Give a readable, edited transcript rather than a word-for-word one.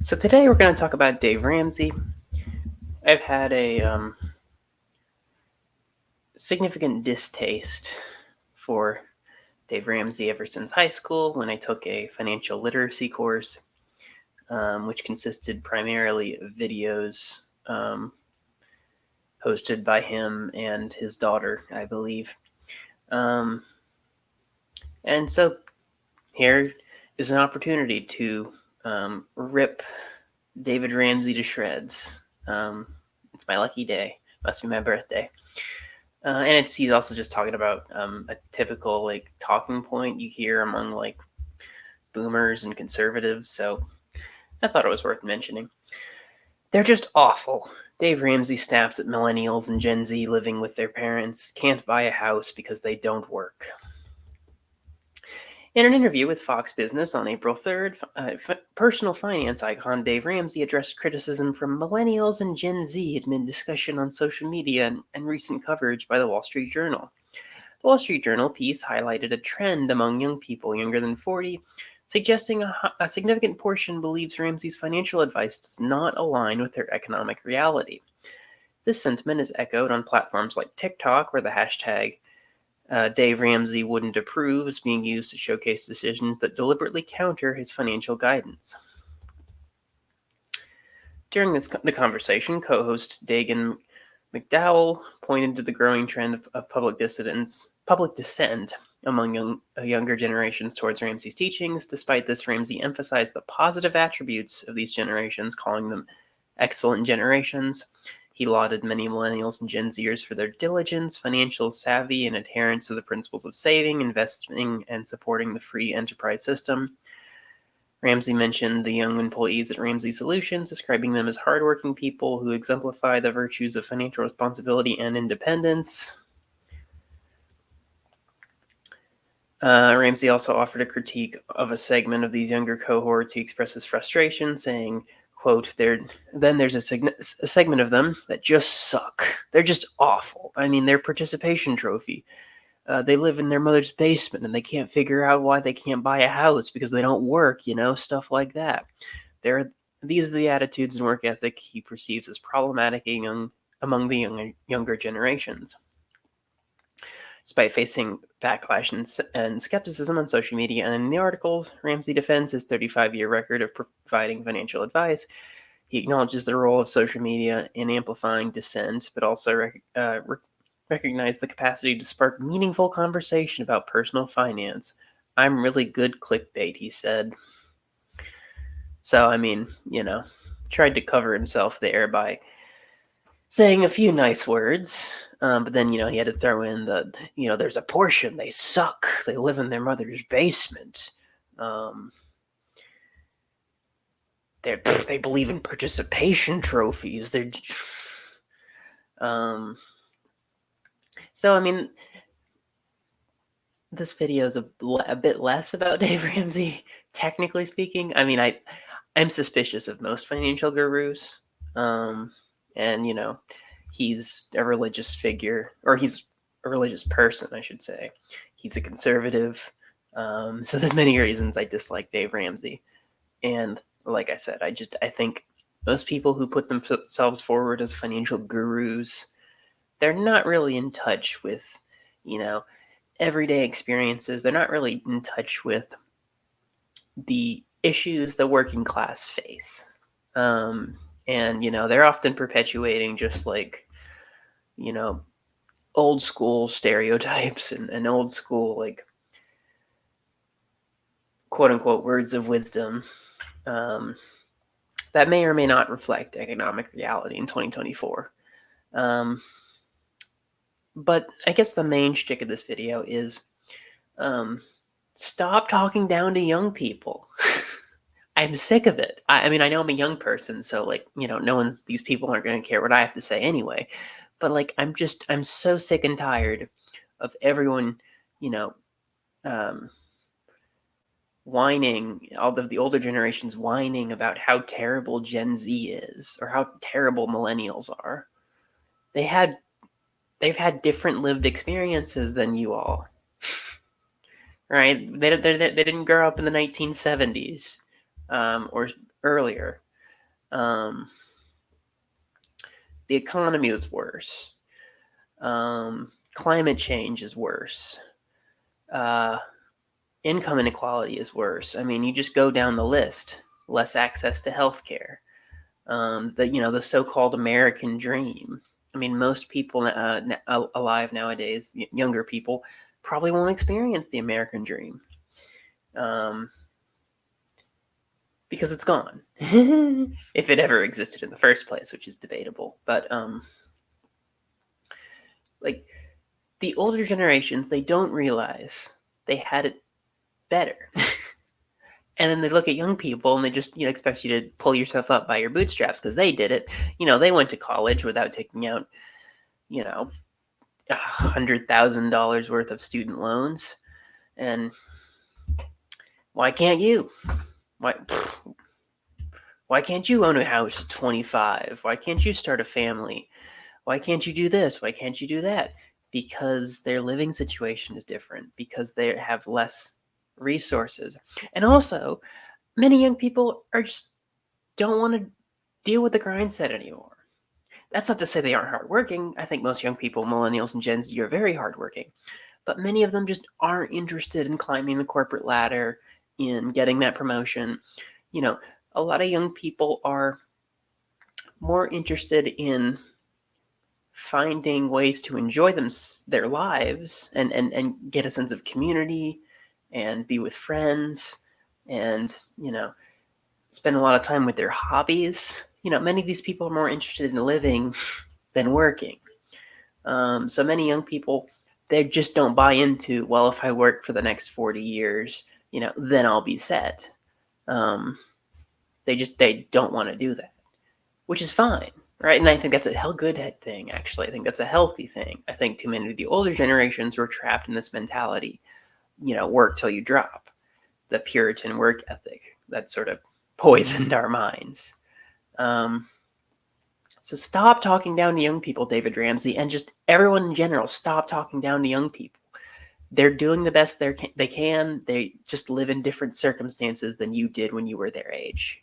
So today we're going to talk about Dave Ramsey. I've had a significant distaste for Dave Ramsey ever since high school when I took a financial literacy course, which consisted primarily of videos hosted by him and his daughter, I believe. And so here is an opportunity to rip David Ramsey to shreds. It's my lucky day. Must be my birthday. And he's also just talking about a typical talking point you hear among boomers and conservatives. So I thought it was worth mentioning. They're just awful. Dave Ramsey snaps at millennials and Gen Z living with their parents, can't buy a house because they don't work. In an interview with Fox Business on April 3rd, personal finance icon Dave Ramsey addressed criticism from millennials and Gen Z amid discussion on social media and recent coverage by the Wall Street Journal. The Wall Street Journal piece highlighted a trend among young people younger than 40, suggesting a significant portion believes Ramsey's financial advice does not align with their economic reality. This sentiment is echoed on platforms like TikTok, where the hashtag Dave Ramsey wouldn't approve is being used to showcase decisions that deliberately counter his financial guidance. During the conversation, co-host Dagan McDowell pointed to the growing trend of public dissent among younger generations towards Ramsey's teachings. Despite this, Ramsey emphasized the positive attributes of these generations, calling them excellent generations. He lauded many millennials and Gen Zers for their diligence, financial savvy, and adherence to the principles of saving, investing, and supporting the free enterprise system. Ramsey mentioned the young employees at Ramsey Solutions, describing them as hardworking people who exemplify the virtues of financial responsibility and independence. Ramsey also offered a critique of a segment of these younger cohorts. He expresses frustration, saying, quote, then there's a segment of them that just suck. They're just awful. I mean, their participation trophy. They live in their mother's basement and they can't figure out why they can't buy a house because they don't work, stuff like that. These are the attitudes and work ethic he perceives as problematic among the younger generations. Despite facing backlash and skepticism on social media and in the articles, Ramsey defends his 35-year record of providing financial advice. He acknowledges the role of social media in amplifying dissent, but also recognize the capacity to spark meaningful conversation about personal finance. I'm really good clickbait, he said. So, I mean, tried to cover himself there by saying a few nice words, but then, he had to throw in there's a portion, they suck, they live in their mother's basement. They believe in participation trophies. So, I mean, this video is a bit less about Dave Ramsey, technically speaking. I mean, I'm suspicious of most financial gurus. And, he's a religious figure, or he's a religious person, I should say. He's a conservative. So there's many reasons I dislike Dave Ramsey. And like I said, I think most people who put themselves forward as financial gurus, they're not really in touch with, everyday experiences. They're not really in touch with the issues the working class face. And, they're often perpetuating just old school stereotypes and old school, quote unquote, words of wisdom that may or may not reflect economic reality in 2024. But I guess the main shtick of this video is stop talking down to young people. I'm sick of it. I mean, I know I'm a young person, so these people aren't going to care what I have to say anyway. But I'm so sick and tired of everyone, whining, all of the older generations whining about how terrible Gen Z is or how terrible millennials are. They've had different lived experiences than you all, right? They didn't grow up in the 1970s or earlier. The economy was worse. Climate change is worse. Income inequality is worse. I mean, you just go down the list. Less access to healthcare. The so-called American dream. I mean, most people alive nowadays, younger people, probably won't experience the American dream, because it's gone, if it ever existed in the first place, which is debatable. But like the older generations, they don't realize they had it better. And then they look at young people and they just expect you to pull yourself up by your bootstraps because they did it. They went to college without taking out $100,000 worth of student loans. And why can't you? Why can't you own a house at 25? Why can't you start a family? Why can't you do this? Why can't you do that? Because their living situation is different, because they have less resources. And also, many young people don't want to deal with the grind set anymore. That's not to say they aren't hardworking. I think most young people, millennials and Gen Z, are very hardworking. But many of them just aren't interested in climbing the corporate ladder, in getting that promotion. A lot of young people are more interested in finding ways to enjoy their lives and get a sense of community and be with friends and spend a lot of time with their hobbies. Many of these people are more interested in living than working. So many young people, they just don't buy into, well, if I work for the next 40 years, then I'll be set. They don't want to do that, which is fine, right? And I think that's a good thing, actually. I think that's a healthy thing. I think too many of the older generations were trapped in this mentality, work till you drop, the Puritan work ethic that sort of poisoned our minds. So stop talking down to young people, David Ramsey, and just everyone in general, stop talking down to young people. They're doing the best they can. They just live in different circumstances than you did when you were their age.